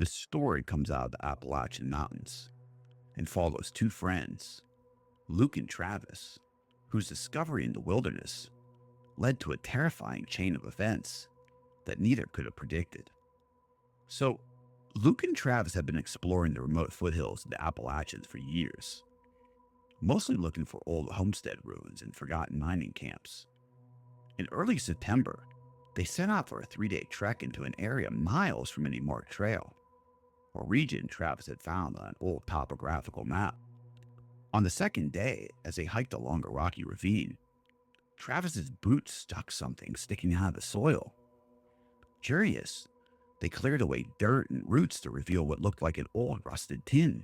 The story comes out of the Appalachian Mountains and follows two friends, Luke and Travis, whose discovery in the wilderness led to a terrifying chain of events that neither could have predicted. So, Luke and Travis have been exploring the remote foothills of the Appalachians for years, mostly looking for old homestead ruins and forgotten mining camps. In early September, they set out for a 3-day trek into an area miles from any marked trail, a region Travis had found on an old topographical map. On the second day, as they hiked along a rocky ravine, Travis's boots struck something sticking out of the soil. Curious, they cleared away dirt and roots to reveal what looked like an old rusted tin.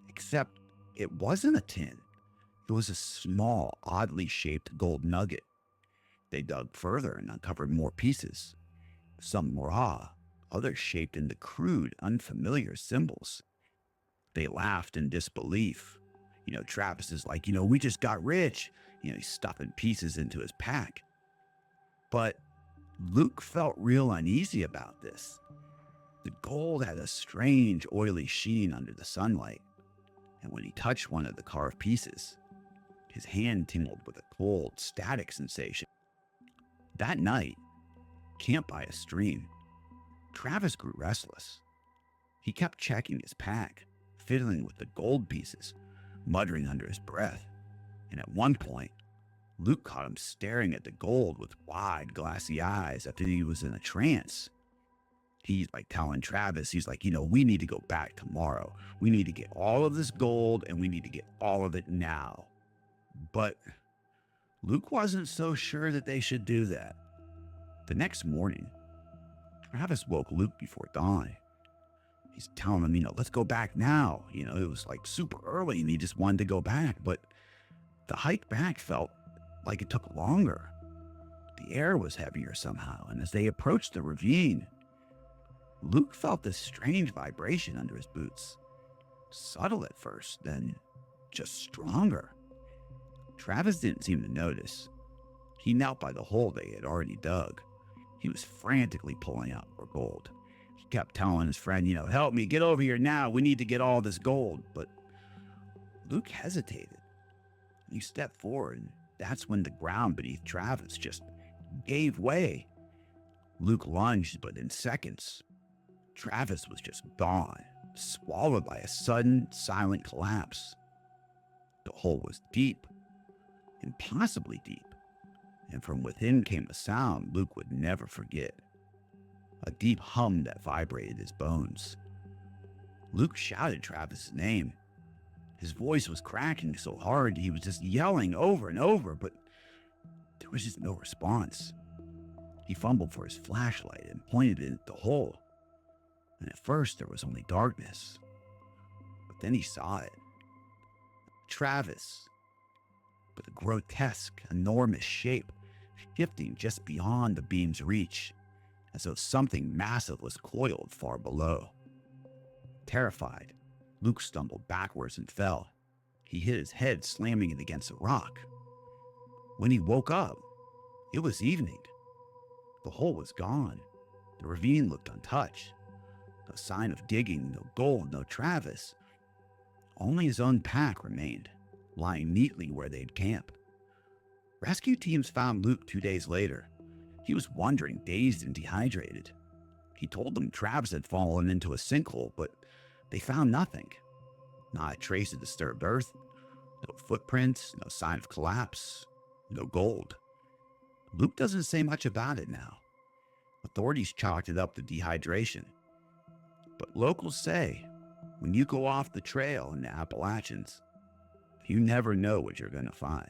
Except it wasn't a tin. It was a small, oddly shaped gold nugget. They dug further and uncovered more pieces, some raw, others shaped into crude, unfamiliar symbols. They laughed in disbelief. Travis is like, we just got rich. He's stuffing pieces into his pack. But Luke felt real uneasy about this. The gold had a strange, oily sheen under the sunlight, and when he touched one of the carved pieces, his hand tingled with a cold, static sensation. That night, camped by a stream, Travis grew restless. He kept checking his pack, fiddling with the gold pieces, muttering under his breath, and at one point, Luke caught him staring at the gold with wide, glassy eyes as if he was in a trance. He's telling Travis, we need to go back tomorrow. We need to get all of this gold, and we need to get all of it now. But Luke wasn't so sure that they should do that. The next morning, Travis woke Luke before dawn. He's telling him, let's go back now. It was super early and he just wanted to go back. But the hike back felt like it took longer. The air was heavier somehow. And as they approached the ravine, Luke felt this strange vibration under his boots. Subtle at first, then just stronger. Travis didn't seem to notice. He knelt by the hole they had already dug. He was frantically pulling out more gold. He kept telling his friend, help me, get over here now. We need to get all this gold. But Luke hesitated. He stepped forward, and that's when the ground beneath Travis just gave way. Luke lunged, but in seconds, Travis was just gone, swallowed by a sudden, silent collapse. The hole was deep, impossibly deep, and from within came a sound Luke would never forget. A deep hum that vibrated his bones. Luke shouted Travis's name. His voice was cracking so hard he was just yelling over and over, but there was just no response. He fumbled for his flashlight and pointed it at the hole. And at first there was only darkness. But then he saw it. Travis, with a grotesque, enormous shape, shifting just beyond the beam's reach, as though something massive was coiled far below. Terrified, Luke stumbled backwards and fell. He hit his head, slamming it against a rock. When he woke up, it was evening. The hole was gone. The ravine looked untouched. No sign of digging, no gold, no Travis. Only his own pack remained, lying neatly where they'd camped. Rescue teams found Luke 2 days later. He was wandering, dazed and dehydrated. He told them Travis had fallen into a sinkhole, but they found nothing. Not a trace of disturbed earth, no footprints, no sign of collapse, no gold. Luke doesn't say much about it now. Authorities chalked it up to dehydration. But locals say, when you go off the trail in the Appalachians, you never know what you're going to find.